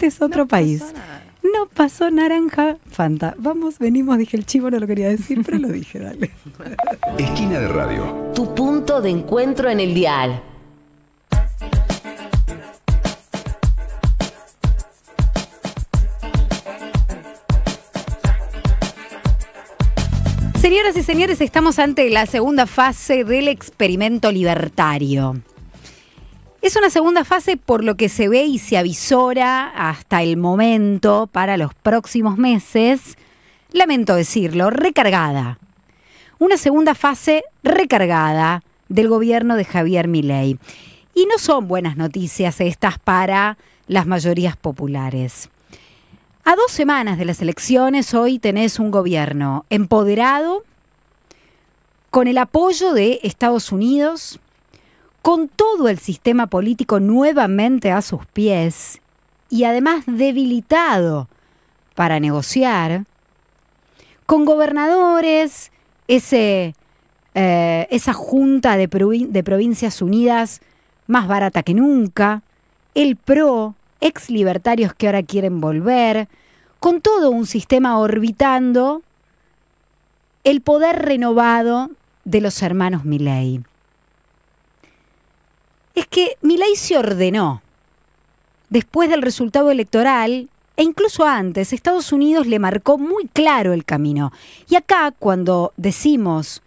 este es otro país. No pasó naranja, Fanta. Vamos, venimos, dije el chivo, no lo quería decir, pero lo dije, dale. Esquina de Radio. Tu punto de encuentro en el dial. Señoras y señores, estamos ante la segunda fase del experimento libertario. Es una segunda fase por lo que se ve y se avisora hasta el momento para los próximos meses, lamento decirlo, recargada. Una segunda fase recargada del gobierno de Javier Milei. Y no son buenas noticias estas para las mayorías populares. A 2 semanas de las elecciones, hoy tenés un gobierno empoderado, con el apoyo de Estados Unidos, con todo el sistema político nuevamente a sus pies y además debilitado para negociar, con gobernadores, esa junta de Provincias Unidas más barata que nunca, el PRO, ex libertarios que ahora quieren volver, con todo un sistema orbitando el poder renovado de los hermanos Milei. Es que Milei se ordenó. Después del resultado electoral, e incluso antes, Estados Unidos le marcó muy claro el camino. Y acá, cuando decimos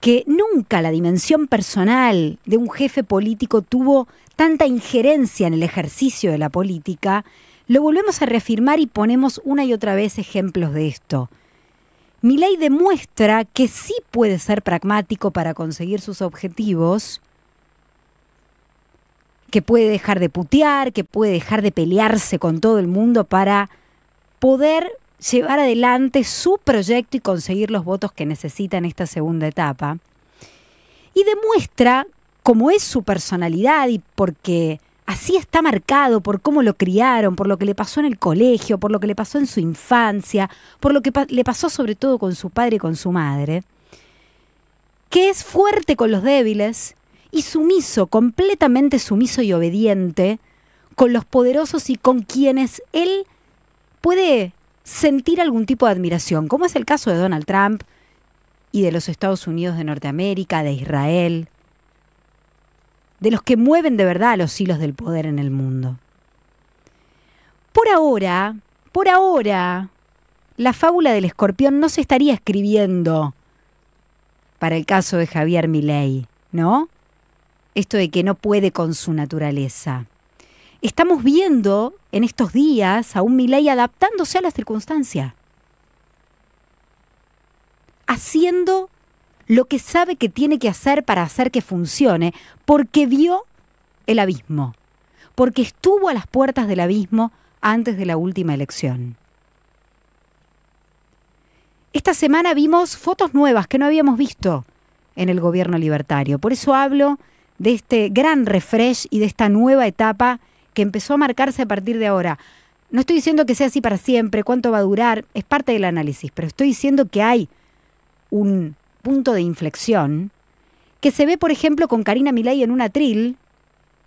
que nunca la dimensión personal de un jefe político tuvo tanta injerencia en el ejercicio de la política, lo volvemos a reafirmar y ponemos una y otra vez ejemplos de esto. Milei demuestra que sí puede ser pragmático para conseguir sus objetivos, que puede dejar de putear, que puede dejar de pelearse con todo el mundo para poder llevar adelante su proyecto y conseguir los votos que necesita en esta segunda etapa. Y demuestra cómo es su personalidad y porque así está marcado por cómo lo criaron, por lo que le pasó en el colegio, por lo que le pasó en su infancia, por lo que le pasó sobre todo con su padre y con su madre, que es fuerte con los débiles y sumiso, completamente sumiso y obediente con los poderosos y con quienes él puede sentir algún tipo de admiración, como es el caso de Donald Trump y de los Estados Unidos de Norteamérica, de Israel, de los que mueven de verdad los hilos del poder en el mundo. Por ahora, la fábula del escorpión no se estaría escribiendo para el caso de Javier Milei, ¿no? Esto de que no puede con su naturaleza. Estamos viendo en estos días a un Milei adaptándose a la circunstancia, haciendo lo que sabe que tiene que hacer para hacer que funcione, porque vio el abismo, porque estuvo a las puertas del abismo antes de la última elección. Esta semana vimos fotos nuevas que no habíamos visto en el gobierno libertario. Por eso hablo de este gran refresh y de esta nueva etapa que empezó a marcarse a partir de ahora. No estoy diciendo que sea así para siempre, cuánto va a durar, es parte del análisis, pero estoy diciendo que hay un punto de inflexión que se ve, por ejemplo, con Karina Milei en un atril,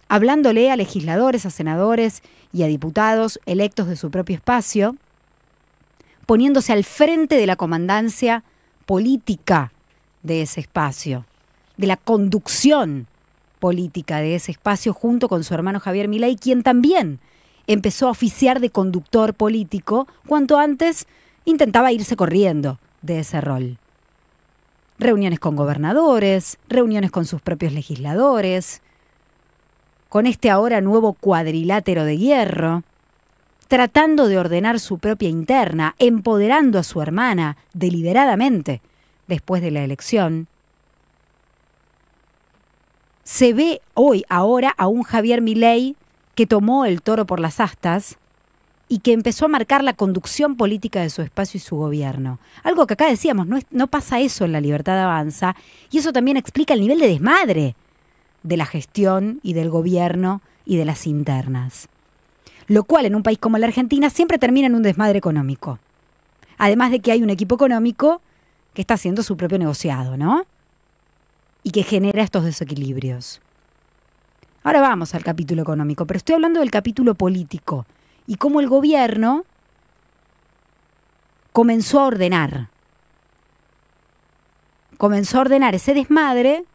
hablándole a legisladores, a senadores y a diputados electos de su propio espacio, poniéndose al frente de la comandancia política de ese espacio, de la conducción política de ese espacio junto con su hermano Javier Milei, quien también empezó a oficiar de conductor político cuanto antes intentaba irse corriendo de ese rol. Reuniones con gobernadores, reuniones con sus propios legisladores, con este ahora nuevo cuadrilátero de hierro, tratando de ordenar su propia interna, empoderando a su hermana deliberadamente después de la elección. Se ve ahora a un Javier Milei que tomó el toro por las astas y que empezó a marcar la conducción política de su espacio y su gobierno. Algo que acá decíamos, no pasa eso en La Libertad Avanza, y eso también explica el nivel de desmadre de la gestión y del gobierno y de las internas. Lo cual en un país como la Argentina siempre termina en un desmadre económico. Además de que hay un equipo económico que está haciendo su propio negociado, ¿no? Y que genera estos desequilibrios. Ahora vamos al capítulo económico, pero estoy hablando del capítulo político y cómo el gobierno comenzó a ordenar. Comenzó a ordenar ese desmadre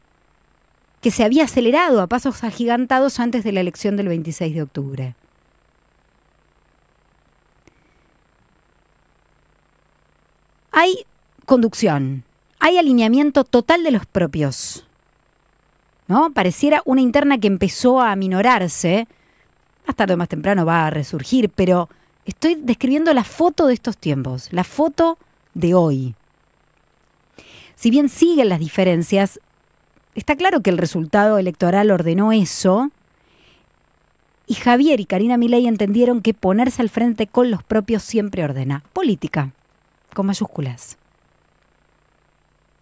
que se había acelerado a pasos agigantados antes de la elección del 26 de octubre. Hay conducción, hay alineamiento total de los propios, ¿no? Pareciera una interna que empezó a aminorarse, más tarde o más temprano va a resurgir, pero estoy describiendo la foto de estos tiempos, la foto de hoy. Si bien siguen las diferencias, está claro que el resultado electoral ordenó eso, y Javier y Karina Milei entendieron que ponerse al frente con los propios siempre ordena. Política, con mayúsculas.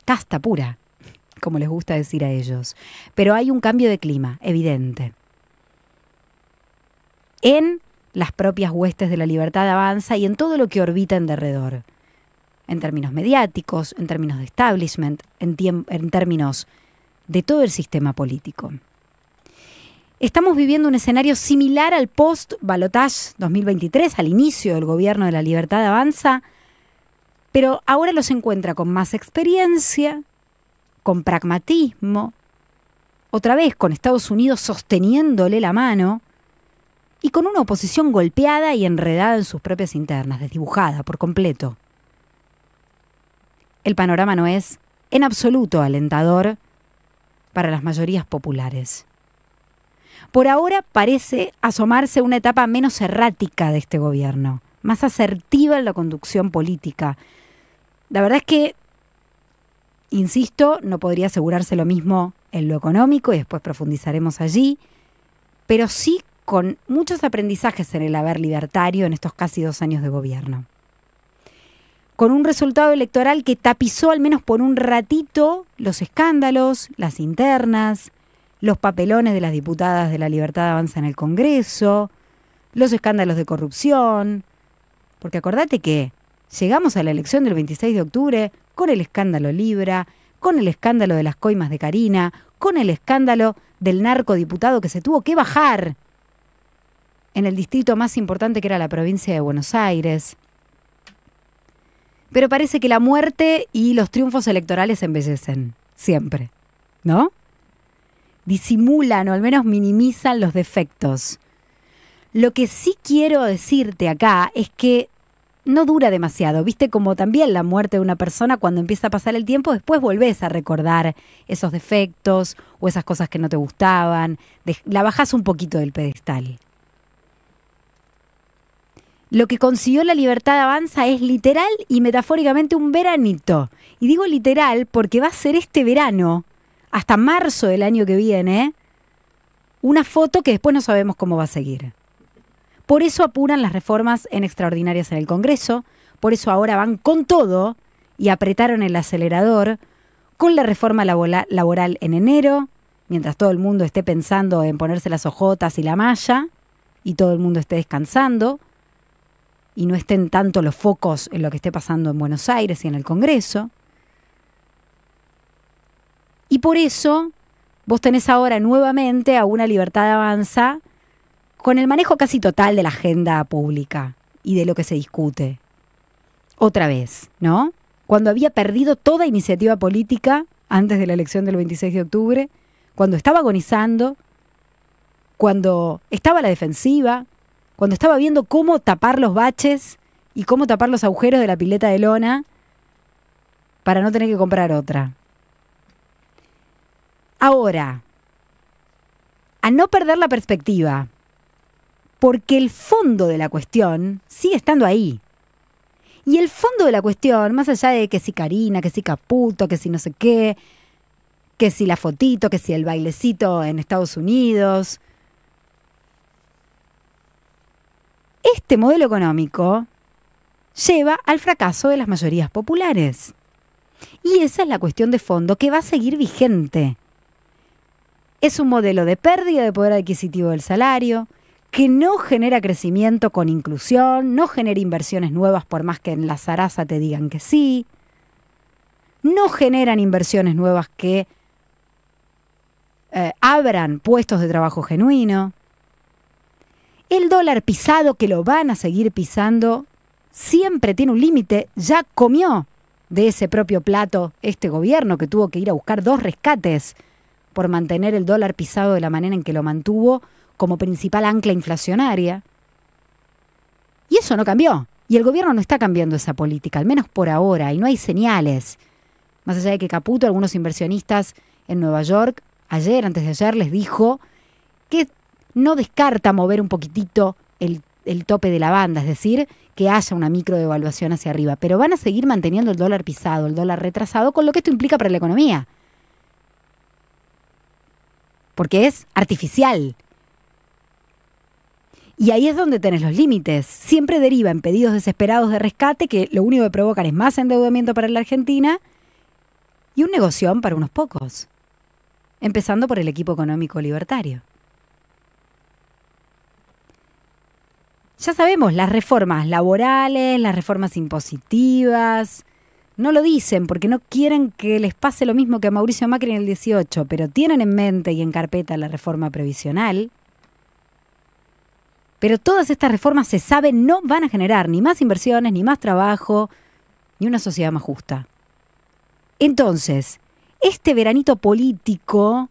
Casta pura, como les gusta decir a ellos. Pero hay un cambio de clima, evidente. En las propias huestes de la Libertad Avanza y en todo lo que orbita en derredor. En términos mediáticos, en términos de establishment, en términos de todo el sistema político. Estamos viviendo un escenario similar al post-balotage 2023, al inicio del gobierno de la Libertad Avanza, pero ahora los encuentra con más experiencia, con pragmatismo, otra vez con Estados Unidos sosteniéndole la mano y con una oposición golpeada y enredada en sus propias internas, desdibujada por completo. El panorama no es en absoluto alentador para las mayorías populares. Por ahora parece asomarse una etapa menos errática de este gobierno, más asertiva en la conducción política. La verdad es que, insisto, no podría asegurarse lo mismo en lo económico y después profundizaremos allí, pero sí con muchos aprendizajes en el haber libertario en estos casi 2 años de gobierno. Con un resultado electoral que tapizó al menos por un ratito los escándalos, las internas, los papelones de las diputadas de la Libertad Avanza en el Congreso, los escándalos de corrupción, porque acordate que llegamos a la elección del 26 de octubre con el escándalo Libra, con el escándalo de las coimas de Karina, con el escándalo del narcodiputado que se tuvo que bajar en el distrito más importante que era la provincia de Buenos Aires. Pero parece que la muerte y los triunfos electorales embellecen, siempre, ¿no? Disimulan o al menos minimizan los defectos. Lo que sí quiero decirte acá es que no dura demasiado, ¿viste? Como también la muerte de una persona, cuando empieza a pasar el tiempo, después volvés a recordar esos defectos o esas cosas que no te gustaban, la bajás un poquito del pedestal. Lo que consiguió la Libertad Avanza es literal y metafóricamente un veranito. Y digo literal porque va a ser este verano, hasta marzo del año que viene, una foto que después no sabemos cómo va a seguir. Por eso apuran las reformas extraordinarias en el Congreso, por eso ahora van con todo y apretaron el acelerador con la reforma laboral en enero, mientras todo el mundo esté pensando en ponerse las ojotas y la malla y todo el mundo esté descansando, y no estén tanto los focos en lo que esté pasando en Buenos Aires y en el Congreso. Y por eso vos tenés ahora nuevamente a una Libertad Avanza con el manejo casi total de la agenda pública y de lo que se discute. Otra vez, ¿no? Cuando había perdido toda iniciativa política antes de la elección del 26 de octubre, cuando estaba agonizando, cuando estaba a la defensiva, cuando estaba viendo cómo tapar los baches y cómo tapar los agujeros de la pileta de lona para no tener que comprar otra. Ahora, a no perder la perspectiva, porque el fondo de la cuestión sigue estando ahí. Y el fondo de la cuestión, más allá de que si Karina, que si Caputo, que si no sé qué, que si la fotito, que si el bailecito en Estados Unidos, este modelo económico lleva al fracaso de las mayorías populares. Y esa es la cuestión de fondo que va a seguir vigente. Es un modelo de pérdida de poder adquisitivo del salario, que no genera crecimiento con inclusión, no genera inversiones nuevas por más que en la zaraza te digan que sí, no generan inversiones nuevas que abran puestos de trabajo genuino. El dólar pisado, que lo van a seguir pisando, siempre tiene un límite. Ya comió de ese propio plato este gobierno, que tuvo que ir a buscar 2 rescates por mantener el dólar pisado de la manera en que lo mantuvo como principal ancla inflacionaria. Y eso no cambió. Y el gobierno no está cambiando esa política, al menos por ahora, y no hay señales. Más allá de que Caputo, algunos inversionistas en Nueva York, antes de ayer, les dijo que no descarta mover un poquitito el tope de la banda, es decir, que haya una microdevaluación hacia arriba, pero van a seguir manteniendo el dólar pisado, el dólar retrasado, con lo que esto implica para la economía. Porque es artificial. Y ahí es donde tenés los límites. Siempre deriva en pedidos desesperados de rescate que lo único que provocan es más endeudamiento para la Argentina y un negoción para unos pocos. Empezando por el equipo económico libertario. Ya sabemos, las reformas laborales, las reformas impositivas, no lo dicen porque no quieren que les pase lo mismo que a Mauricio Macri en el 18, pero tienen en mente y en carpeta la reforma previsional. Pero todas estas reformas, se sabe, no van a generar ni más inversiones, ni más trabajo, ni una sociedad más justa. Entonces, este veranito político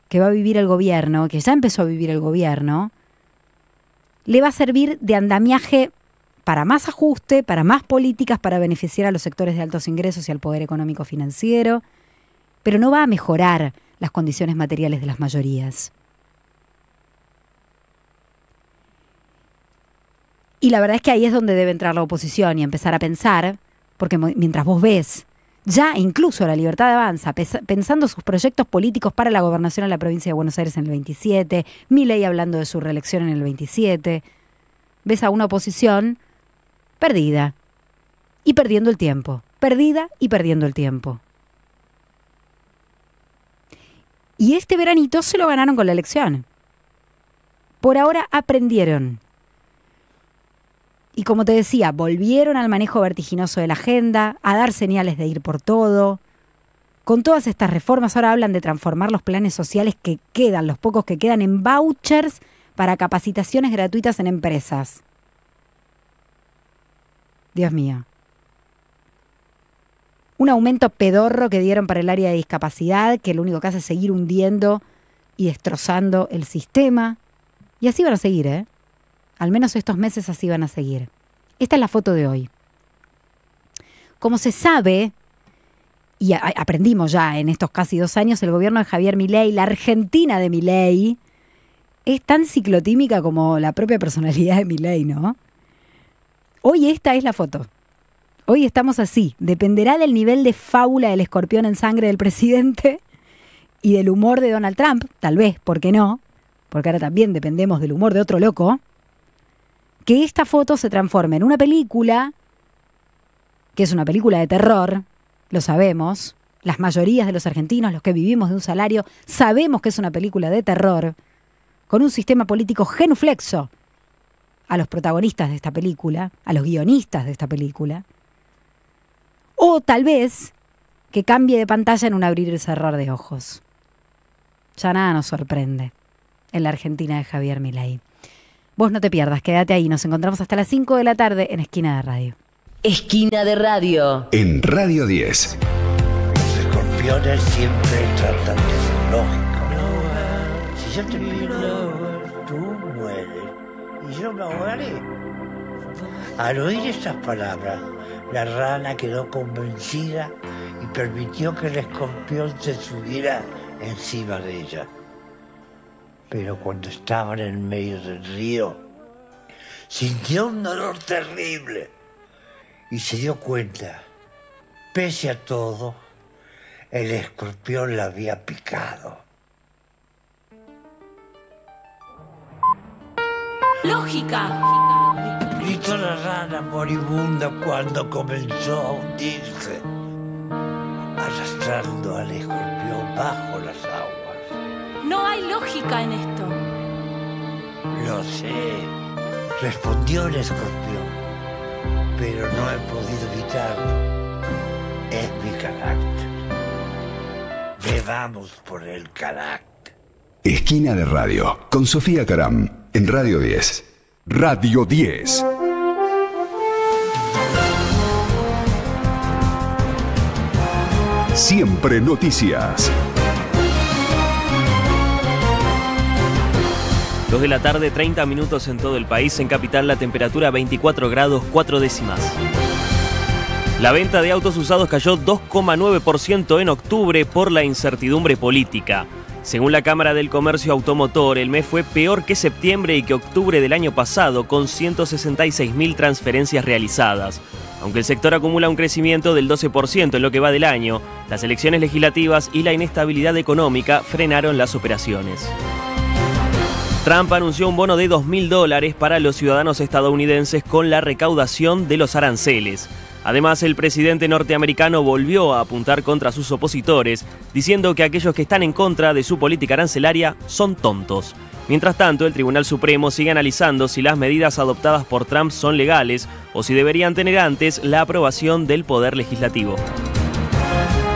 que va a vivir el gobierno, que ya empezó a vivir el gobierno, le va a servir de andamiaje para más ajuste, para más políticas, para beneficiar a los sectores de altos ingresos y al poder económico financiero, pero no va a mejorar las condiciones materiales de las mayorías. Y la verdad es que ahí es donde debe entrar la oposición y empezar a pensar, porque mientras vos ves, ya incluso La Libertad Avanza, pensando sus proyectos políticos para la gobernación en la provincia de Buenos Aires en el 27, Milei hablando de su reelección en el 27, ves a una oposición perdida y perdiendo el tiempo, perdida y perdiendo el tiempo. Y este veranito se lo ganaron con la elección. Por ahora aprendieron. Y como te decía, volvieron al manejo vertiginoso de la agenda, a dar señales de ir por todo. Con todas estas reformas ahora hablan de transformar los planes sociales que quedan, los pocos que quedan, en vouchers para capacitaciones gratuitas en empresas. Dios mío. Un aumento pedorro que dieron para el área de discapacidad, que lo único que hace es seguir hundiendo y destrozando el sistema. Y así van a seguir, ¿eh? Al menos estos meses así van a seguir. Esta es la foto de hoy. Como se sabe, y aprendimos ya en estos casi 2 años, el gobierno de Javier Milei, la Argentina de Milei, es tan ciclotímica como la propia personalidad de Milei, ¿no? Hoy esta es la foto. Hoy estamos así. Dependerá del nivel de fábula del escorpión en sangre del presidente y del humor de Donald Trump, tal vez, ¿por qué no? Porque ahora también dependemos del humor de otro loco. Que esta foto se transforme en una película, que es una película de terror, lo sabemos, las mayorías de los argentinos, los que vivimos de un salario, sabemos que es una película de terror, con un sistema político genuflexo a los protagonistas de esta película, a los guionistas de esta película, o tal vez que cambie de pantalla en un abrir y cerrar de ojos. Ya nada nos sorprende en la Argentina de Javier Milei. Vos no te pierdas, quédate ahí. Nos encontramos hasta las 5 de la tarde en Esquina de Radio. Esquina de Radio. En Radio 10. Los escorpiones siempre tratan de ser lógicos. Si yo te pido, tú mueres y yo me ahogaré. Al oír estas palabras, la rana quedó convencida y permitió que el escorpión se subiera encima de ella. Pero cuando estaban en medio del río, sintió un dolor terrible y se dio cuenta, pese a todo, el escorpión la había picado. ¡Lógica! Gritó la rana moribunda cuando comenzó a hundirse, arrastrando al escorpión bajo las aguas. No hay lógica en esto. Lo sé, respondió el escorpión, pero no he podido evitarlo. Es mi carácter. Bebamos por el carácter. Esquina de Radio, con Sofía Caram. En Radio 10. Radio 10. Siempre noticias. 2 de la tarde, 30 minutos en todo el país. En Capital la temperatura 24 grados 4 décimas. La venta de autos usados cayó 2,9% en octubre por la incertidumbre política. Según la Cámara del Comercio Automotor, el mes fue peor que septiembre y que octubre del año pasado, con 166.000 transferencias realizadas. Aunque el sector acumula un crecimiento del 12% en lo que va del año, las elecciones legislativas y la inestabilidad económica frenaron las operaciones. Trump anunció un bono de $2.000 para los ciudadanos estadounidenses con la recaudación de los aranceles. Además, el presidente norteamericano volvió a apuntar contra sus opositores, diciendo que aquellos que están en contra de su política arancelaria son tontos. Mientras tanto, el Tribunal Supremo sigue analizando si las medidas adoptadas por Trump son legales o si deberían tener antes la aprobación del Poder Legislativo.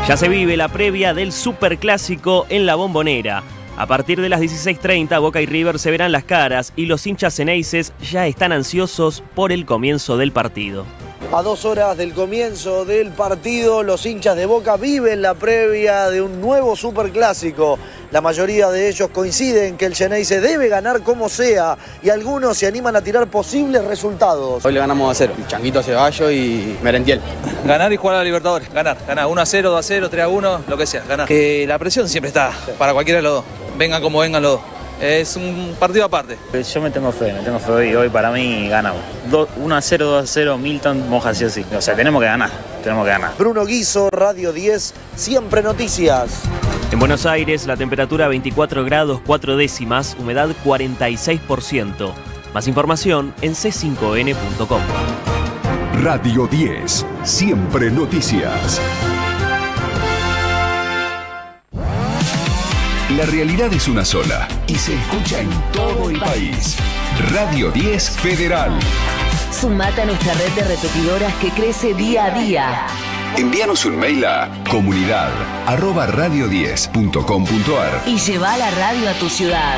Ya se vive la previa del Superclásico en La Bombonera. A partir de las 16:30, Boca y River se verán las caras y los hinchas ceneices ya están ansiosos por el comienzo del partido. A 2 horas del comienzo del partido, los hinchas de Boca viven la previa de un nuevo superclásico. La mayoría de ellos coinciden que el Xeneize debe ganar como sea y algunos se animan a tirar posibles resultados. Hoy le ganamos a 0, Changuito Ceballos y Merentiel. Ganar y jugar a la Libertadores, ganar 1-0, 2-0, 3-1, lo que sea, ganar. Que la presión siempre está para cualquiera de los dos, vengan como vengan los dos. Es un partido aparte. Yo me tengo fe hoy para mí ganamos. 1-0, 2-0, Milton moja sí o sí. O sea, tenemos que ganar. Bruno Guizo, Radio 10, Siempre Noticias. En Buenos Aires, la temperatura 24 grados 4 décimas, humedad 46%. Más información en c5n.com. Radio 10. Siempre noticias. La realidad es una sola y se escucha en todo el país. Radio 10 Federal. Sumate a nuestra red de repetidoras que crece día a día. Envíanos un mail a comunidad@radio10.com.ar Y lleva la radio a tu ciudad.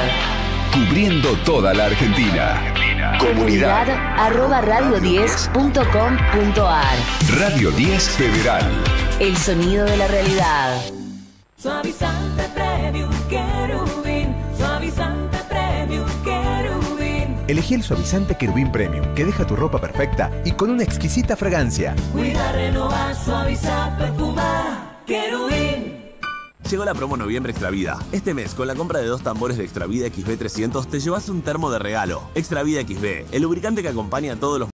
Cubriendo toda la Argentina. Comunidad@radio10.com.ar. Radio 10 Federal. El sonido de la realidad. Suavizante Premium Querubín. Suavizante Premium Querubín. Elegí el suavizante Querubín Premium, que deja tu ropa perfecta y con una exquisita fragancia. Cuida, renovar, suavizar, perfumar. Querubín. Llegó la promo Noviembre Extravida. Este mes, con la compra de 2 tambores de Extravida XB 300, te llevas un termo de regalo. Extravida XB, el lubricante que acompaña a todos los